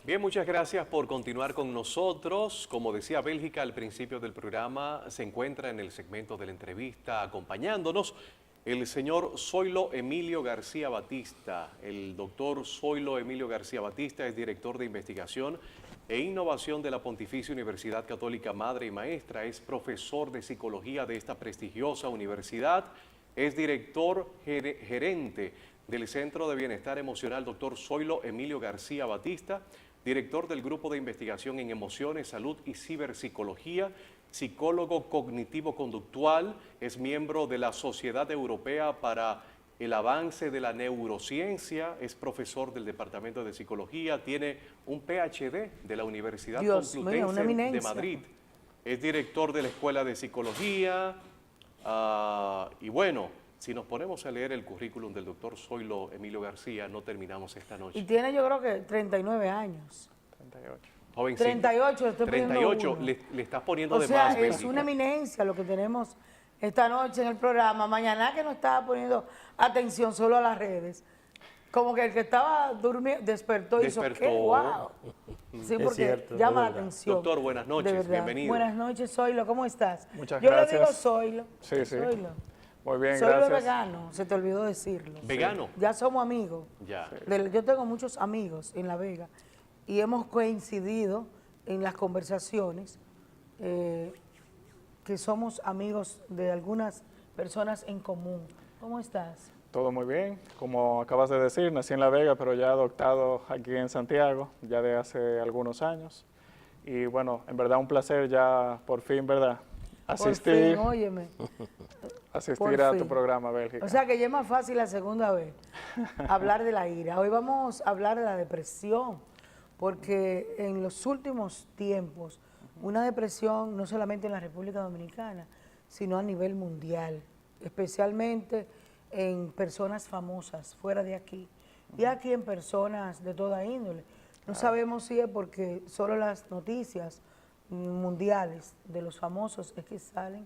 Bien, muchas gracias por continuar con nosotros. Como decía Bélgica al principio del programa, se encuentra en el segmento de la entrevista acompañándonos el señor Zoilo Emilio García Batista. El doctor Zoilo Emilio García Batista es director de investigación e innovación de la Pontificia Universidad Católica Madre y Maestra. Es profesor de psicología de esta prestigiosa universidad. Es director gerente del Centro de Bienestar Emocional Dr. Zoilo Emilio García Batista, director del Grupo de Investigación en Emociones, Salud y Ciberpsicología, psicólogo cognitivo-conductual, es miembro de la Sociedad Europea para el Avance de la Neurociencia, es profesor del Departamento de Psicología, tiene un PhD de la Universidad Complutense de Madrid, es director de la Escuela de Psicología, y bueno, si nos ponemos a leer el currículum del doctor Zoilo Emilio García, no terminamos esta noche. Y tiene, yo creo que 39 años. 38. Jovencito. 38, estoy 38, le estás poniendo de más. O sea, más, es Bélgica. una eminencia lo que tenemos esta noche en el programa. Mañana que no estaba poniendo atención solo a las redes. Como que el que estaba durmiendo despertó y hizo, ¿qué? ¡Wow! Sí, porque cierto, llama la atención. Doctor, buenas noches, bienvenido. Buenas noches, Zoilo, ¿cómo estás? Muchas yo gracias. Yo le digo Zoilo. Sí, sí. Zoilo. Muy bien, Zoilo gracias. es vegano, se te olvidó decirlo. ¿Vegano? Ya somos amigos. Ya. Yo tengo muchos amigos en La Vega y hemos coincidido en las conversaciones que somos amigos de algunas personas en común. ¿Cómo estás? Todo muy bien. Como acabas de decir, nací en La Vega, pero ya adoptado aquí en Santiago, ya de hace algunos años. Y bueno, en verdad un placer ya por fin, ¿verdad? Asistir, Por fin, óyeme. asistir a tu programa, Bélgica. O sea que ya es más fácil la segunda vez hablar de la ira. Hoy vamos a hablar de la depresión, porque en los últimos tiempos, una depresión no solamente en la República Dominicana, sino a nivel mundial, especialmente en personas famosas fuera de aquí y aquí en personas de toda índole. No sabemos si es porque solo las noticias mundiales de los famosos es que salen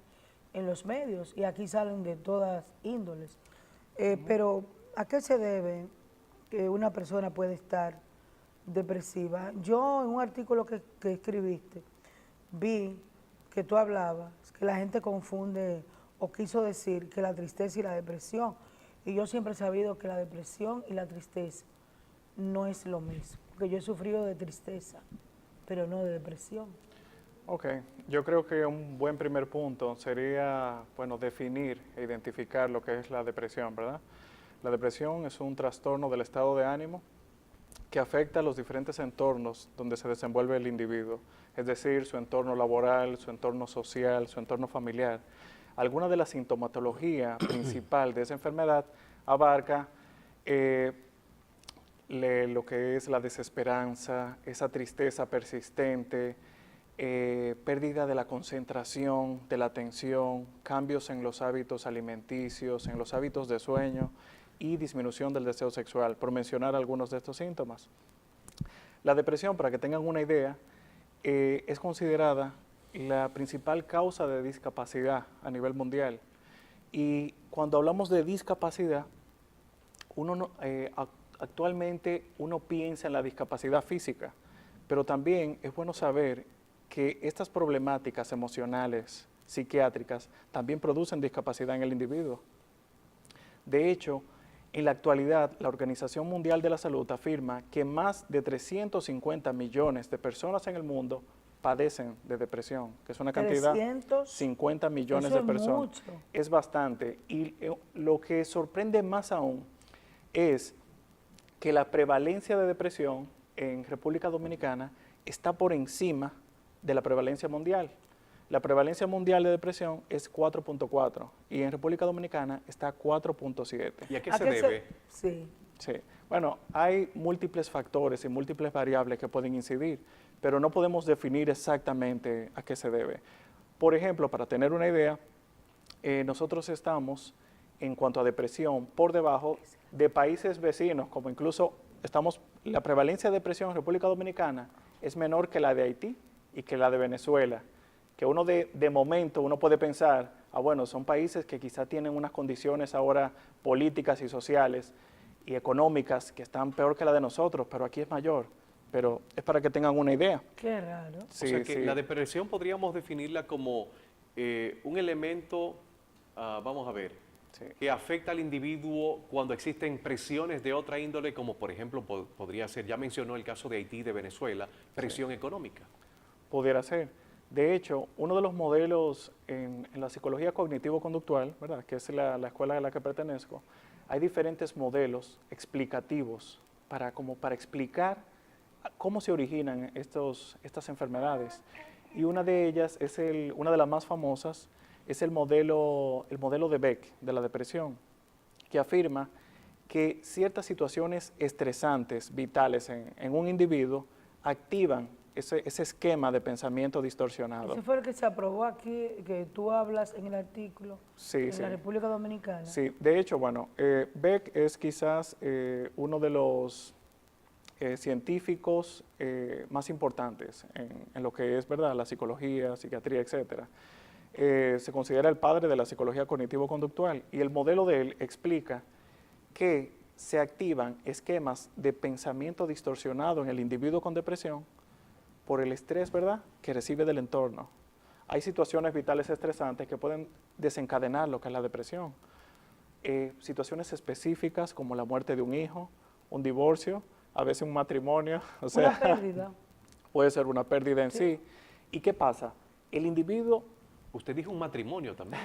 en los medios y aquí salen de todas índoles. Pero ¿a qué se debe que una persona puede estar depresiva? Yo en un artículo que escribiste vi que tú hablabas que la gente confunde o quiso decir que la tristeza y la depresión, y yo siempre he sabido que la depresión y la tristeza no es lo mismo, porque yo he sufrido de tristeza, pero no de depresión. Ok, yo creo que un buen primer punto sería, bueno, definir e identificar lo que es la depresión, ¿verdad? La depresión es un trastorno del estado de ánimo que afecta a los diferentes entornos donde se desenvuelve el individuo, es decir, su entorno laboral, su entorno social, su entorno familiar. Alguna de la sintomatología principal de esa enfermedad abarca lo que es la desesperanza, esa tristeza persistente, pérdida de la concentración, de la atención, cambios en los hábitos alimenticios, en los hábitos de sueño y disminución del deseo sexual, por mencionar algunos de estos síntomas. La depresión, para que tengan una idea, es considerada la principal causa de discapacidad a nivel mundial. Y cuando hablamos de discapacidad, actualmente uno piensa en la discapacidad física, pero también es bueno saber que estas problemáticas emocionales, psiquiátricas, también producen discapacidad en el individuo. De hecho, en la actualidad, la Organización Mundial de la Salud afirma que más de 350 millones de personas en el mundo padecen de depresión, que es una cantidad de 50 millones de personas. Mucho. Es bastante. Y lo que sorprende más aún es que la prevalencia de depresión en República Dominicana está por encima de la prevalencia mundial. La prevalencia mundial de depresión es 4.4 y en República Dominicana está 4.7. ¿Y a qué se debe? Sí. Sí. Bueno, hay múltiples factores y múltiples variables que pueden incidir, pero no podemos definir exactamente a qué se debe. Por ejemplo, para tener una idea, nosotros estamos, en cuanto a depresión, por debajo de países vecinos, como incluso la prevalencia de depresión en República Dominicana es menor que la de Haití y que la de Venezuela, que uno de momento uno puede pensar, bueno, son países que quizá tienen unas condiciones ahora políticas y sociales y económicas que están peor que la de nosotros, pero aquí es mayor. pero es para que tengan una idea. Qué raro. Sí, o sea que sí. la depresión podríamos definirla como un elemento, vamos a ver, Sí. que afecta al individuo cuando existen presiones de otra índole, como por ejemplo podría ser, ya mencionó el caso de Haití, de Venezuela, presión económica. Pudiera ser. De hecho, uno de los modelos en la psicología cognitivo-conductual, ¿verdad?, que es la escuela a la que pertenezco, hay diferentes modelos explicativos para explicar cómo se originan estas enfermedades. Y una de ellas, una de las más famosas, es el modelo de Beck, de la depresión, que afirma que ciertas situaciones estresantes, vitales en un individuo, activan ese esquema de pensamiento distorsionado. Ese fue el que se aprobó aquí, que tú hablas en el artículo, Sí, en sí. la República Dominicana. Sí, de hecho, bueno, Beck es quizás uno de los científicos más importantes en lo que es, ¿verdad?, la psicología, psiquiatría, etcétera. Se considera el padre de la psicología cognitivo-conductual y el modelo de él explica que se activan esquemas de pensamiento distorsionado en el individuo con depresión por el estrés, ¿verdad?, que recibe del entorno. Hay situaciones vitales estresantes que pueden desencadenar lo que es la depresión. Situaciones específicas como la muerte de un hijo, un divorcio, a veces un matrimonio, o sea, Una pérdida. puede ser una pérdida en sí. ¿Y qué pasa? El individuo Usted dijo un matrimonio también.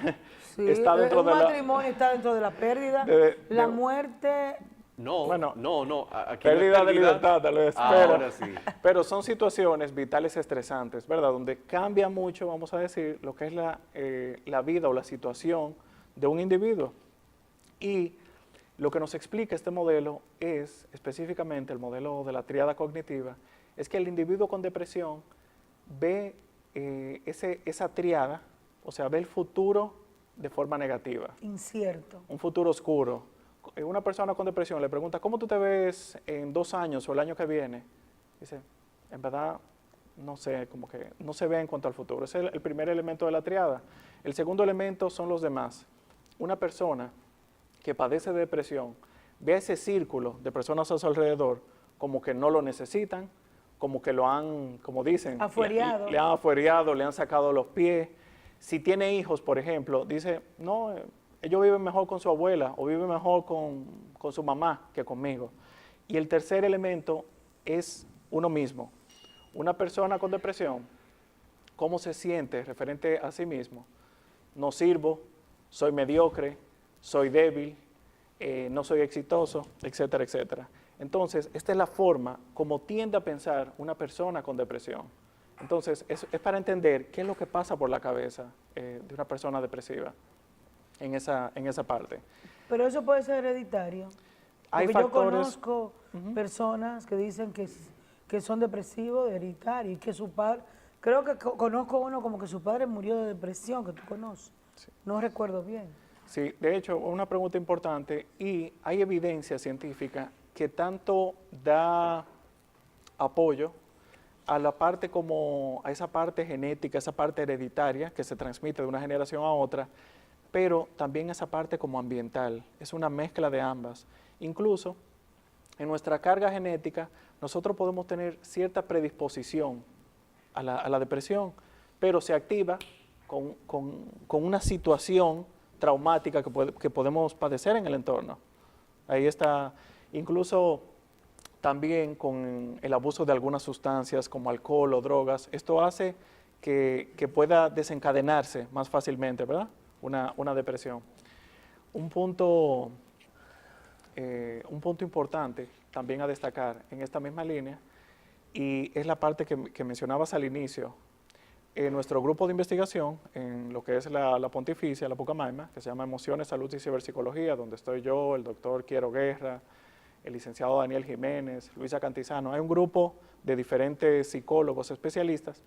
Sí, está dentro un de la- matrimonio está dentro de la pérdida, la muerte. No, Bueno, no. Aquí no es pérdida de libertad, tal vez. Ahora sí. Pero son situaciones vitales estresantes, ¿verdad? Donde cambia mucho, vamos a decir, lo que es la vida o la situación de un individuo. Y lo que nos explica este modelo es, específicamente el modelo de la tríada cognitiva, es que el individuo con depresión ve esa tríada, o sea, ve el futuro de forma negativa, Incierto. un futuro oscuro. Una persona con depresión le pregunta, ¿cómo tú te ves en 2 años o el año que viene? Dice, en verdad, no sé, como que no se ve en cuanto al futuro. Ese es el primer elemento de la triada. El segundo elemento son los demás. Una persona que padece de depresión ve a ese círculo de personas a su alrededor como que no lo necesitan, como que lo han, como dicen, Afuereado. le han afuereado, le han sacado los pies. Si tiene hijos, por ejemplo, dice, no, ellos viven mejor con su abuela o viven mejor con su mamá que conmigo. Y el tercer elemento es uno mismo. Una persona con depresión, ¿cómo se siente referente a sí mismo? No sirvo, soy mediocre, soy débil, no soy exitoso, etcétera, etcétera. Entonces, esta es la forma como tiende a pensar una persona con depresión. Entonces, es para entender qué es lo que pasa por la cabeza de una persona depresiva en esa parte. Pero eso puede ser hereditario. Hay Porque yo factores- conozco personas que dicen que son depresivos hereditarios y que su padre, creo que conozco uno como que su padre murió de depresión, que tú conoces. No recuerdo bien. Sí, de hecho, una pregunta importante, y hay evidencia científica que tanto da apoyo a esa parte genética, esa parte hereditaria que se transmite de una generación a otra, pero también esa parte como ambiental, es una mezcla de ambas. Incluso en nuestra carga genética nosotros podemos tener cierta predisposición a la depresión, pero se activa con una situación traumática que podemos padecer en el entorno. Ahí está, incluso también con el abuso de algunas sustancias como alcohol o drogas, esto hace que pueda desencadenarse más fácilmente, ¿verdad? Una depresión. Un punto importante también a destacar en esta misma línea, y es la parte que mencionabas al inicio. Nuestro grupo de investigación, en lo que es la Pontificia, la Pucamaima, que se llama Emociones, Salud y Ciberpsicología, donde estoy yo, el doctor Quiero Guerra, el licenciado Daniel Jiménez, Luisa Cantizano, hay un grupo de diferentes psicólogos especialistas,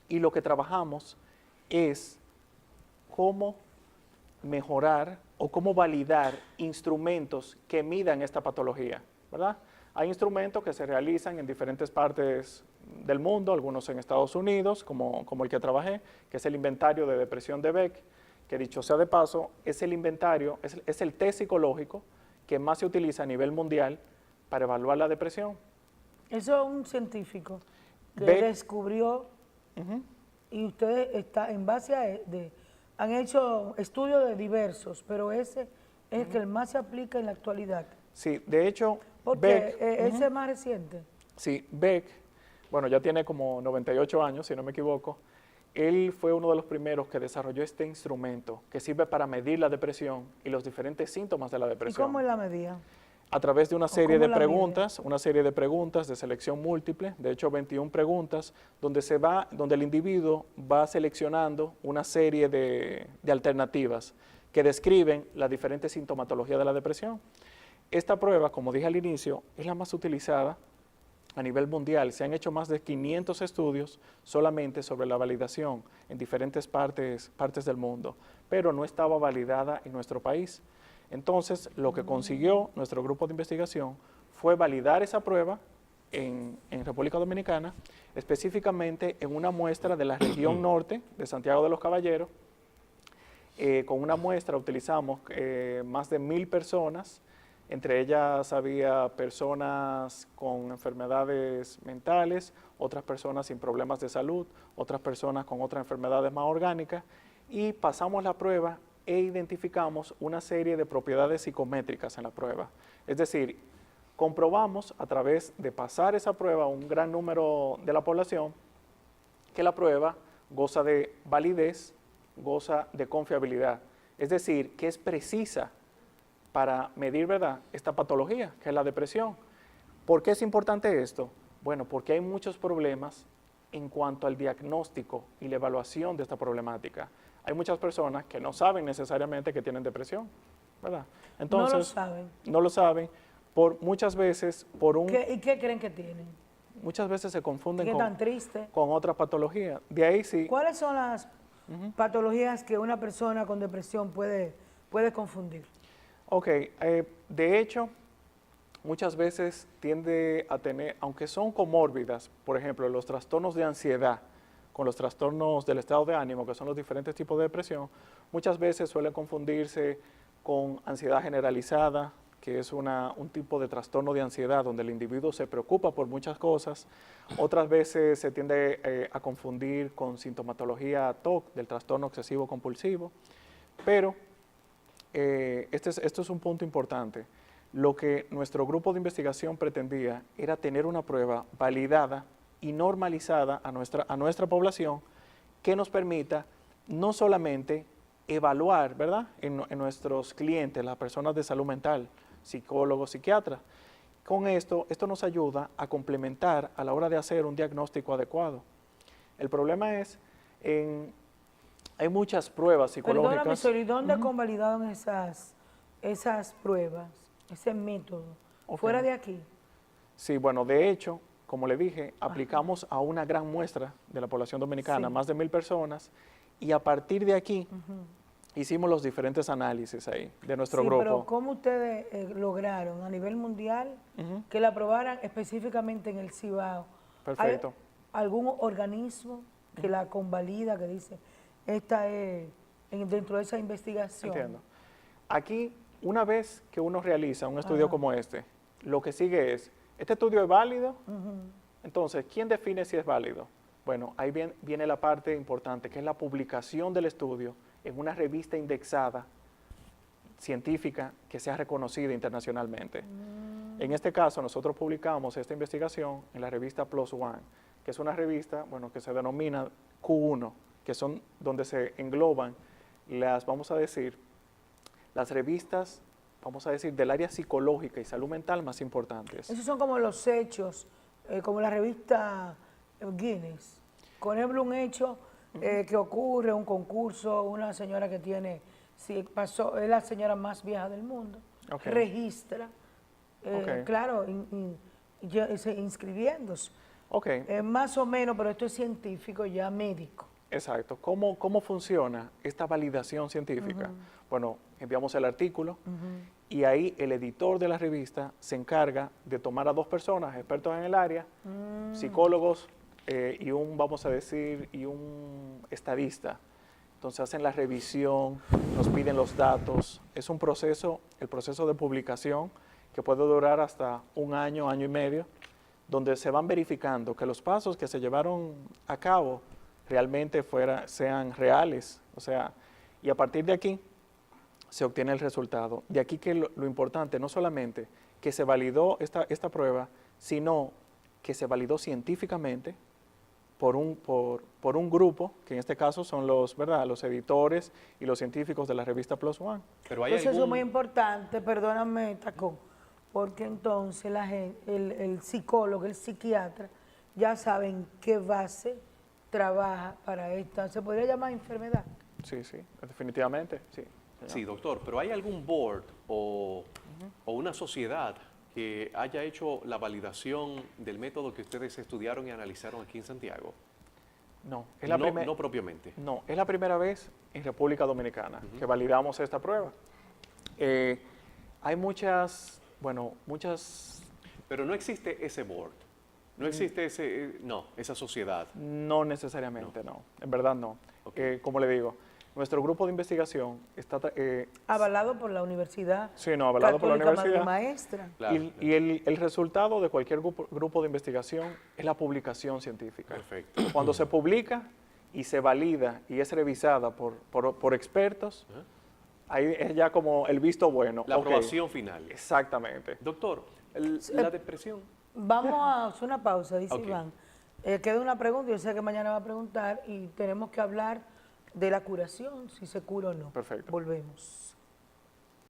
y lo que trabajamos es cómo mejorar o cómo validar instrumentos que midan esta patología, ¿verdad? Hay instrumentos que se realizan en diferentes partes del mundo, algunos en Estados Unidos, como el que trabajé, que es el inventario de depresión de Beck, que dicho sea de paso, es el inventario, es el test psicológico que más se utiliza a nivel mundial para evaluar la depresión. Eso es un científico que Beck. descubrió y ustedes está en base a han hecho estudios de diversos, pero ese es el que más se aplica en la actualidad. Sí, de hecho, Porque Beck, ese es más reciente. sí, Beck, bueno, ya tiene como 98 años, si no me equivoco. Él fue uno de los primeros que desarrolló este instrumento que sirve para medir la depresión y los diferentes síntomas de la ¿Y depresión. cómo es la medida? A través de una serie cómo de la mide? preguntas, una serie de preguntas de selección múltiple, de hecho 21 preguntas, donde el individuo va seleccionando una serie de alternativas que describen la diferente sintomatología de la depresión. Esta prueba, como dije al inicio, es la más utilizada a nivel mundial. Se han hecho más de 500 estudios solamente sobre la validación en diferentes partes del mundo, pero no estaba validada en nuestro país. Entonces, lo que consiguió nuestro grupo de investigación fue validar esa prueba en República Dominicana, específicamente en una muestra de la región norte de Santiago de los Caballeros. Con una muestra utilizamos más de 1000 personas, entre ellas había personas con enfermedades mentales, otras personas sin problemas de salud, otras personas con otras enfermedades más orgánicas, y pasamos la prueba e identificamos una serie de propiedades psicométricas en la prueba. Es decir, comprobamos a través de pasar esa prueba a un gran número de la población que la prueba goza de validez, goza de confiabilidad. Es decir, que es precisa para medir, ¿verdad?, esta patología, que es la depresión. ¿Por qué es importante esto? Bueno, porque hay muchos problemas en cuanto al diagnóstico y la evaluación de esta problemática. Hay muchas personas que no saben necesariamente que tienen depresión, ¿verdad? Entonces, no lo saben. No lo saben. Muchas veces, ¿Y qué creen que tienen? muchas veces se confunden ¿Qué tan triste? con otra patología. De ahí sí. ¿Cuáles son las patologías que una persona con depresión puede confundir? Ok, de hecho, muchas veces tiende a tener, aunque son comórbidas, por ejemplo, los trastornos de ansiedad, con los trastornos del estado de ánimo, que son los diferentes tipos de depresión, muchas veces suele confundirse con ansiedad generalizada, que es un tipo de trastorno de ansiedad donde el individuo se preocupa por muchas cosas. Otras veces se tiende a confundir con sintomatología TOC, del trastorno obsesivo compulsivo. Pero esto es un punto importante. Lo que nuestro grupo de investigación pretendía era tener una prueba validada y normalizada a nuestra población que nos permita no solamente evaluar, ¿verdad?, en nuestros clientes, las personas de salud mental, psicólogos, psiquiatras. Con esto nos ayuda a complementar a la hora de hacer un diagnóstico adecuado. El problema es, hay muchas pruebas psicológicas. Perdóname, Sol, ¿y dónde convalidaron esas pruebas, ese método? Ok. ¿Fuera de aquí? Sí, bueno, de hecho, como le dije, aplicamos a una gran muestra de la población dominicana, Sí. más de 1000 personas, y a partir de aquí hicimos los diferentes análisis ahí de nuestro Sí, grupo. pero ¿cómo ustedes lograron a nivel mundial que la aprobaran específicamente en el Cibao? Perfecto. ¿Hay algún organismo que la convalida, que dice, esta es dentro de esa investigación? Entiendo. Aquí, una vez que uno realiza un estudio como este, lo que sigue es, ¿este estudio es válido? Entonces, ¿quién define si es válido? Bueno, ahí viene la parte importante, que es la publicación del estudio en una revista indexada científica que sea reconocida internacionalmente. En este caso, nosotros publicamos esta investigación en la revista PLOS ONE, que es una revista, bueno, que se denomina Q1, que son donde se engloban vamos a decir, las revistas, vamos a decir, del área psicológica y salud mental más importantes. Esos son como los hechos, como la revista Guinness. Por ejemplo, un hecho que ocurre, un concurso, una señora que tiene, si pasó, es la señora más vieja del mundo, Okay. registra, Okay. claro, inscribiéndose. Ok, Más o menos, pero esto es científico, ya médico. exacto. ¿Cómo funciona esta validación científica? Bueno, enviamos el artículo y ahí el editor de la revista se encarga de tomar a 2 personas, expertos en el área, psicólogos y vamos a decir, un estadista. Entonces hacen la revisión, nos piden los datos. Es un proceso, el proceso de publicación, que puede durar hasta un año, año y medio, donde se van verificando que los pasos que se llevaron a cabo realmente sean reales, o sea, y a partir de aquí se obtiene el resultado. De aquí que lo importante no solamente que se validó esta prueba, sino que se validó científicamente por un grupo, que en este caso son los editores y los científicos de la revista PLOS ONE. Pero hay Entonces eso es algún... muy importante, perdóname, Taco, porque entonces el psicólogo, el psiquiatra, ya saben qué base trabaja para esto. ¿Se podría llamar enfermedad? Sí, sí, definitivamente, sí. Sí, doctor, pero ¿hay algún board o una sociedad que haya hecho la validación del método que ustedes estudiaron y analizaron aquí en Santiago? No, No propiamente. No, es la primera vez en República Dominicana que validamos esta prueba. Hay muchas. Pero no existe ese board, no existe esa sociedad. No necesariamente, no. En verdad no. Ok. Como le digo, nuestro grupo de investigación está... Avalado por la universidad. sí, no, avalado por la Católica Madre universidad. Maestra. Claro, Y el resultado de cualquier grupo de investigación es la publicación científica. Perfecto. Cuando se publica y se valida y es revisada por expertos, ahí es ya como el visto bueno. La Ok, aprobación final. exactamente. Doctor, la depresión. Vamos a hacer una pausa, dice Ok. Iván. Queda una pregunta, yo sé que mañana va a preguntar y tenemos que hablar de la curación, si se cura o no. Perfecto. Volvemos.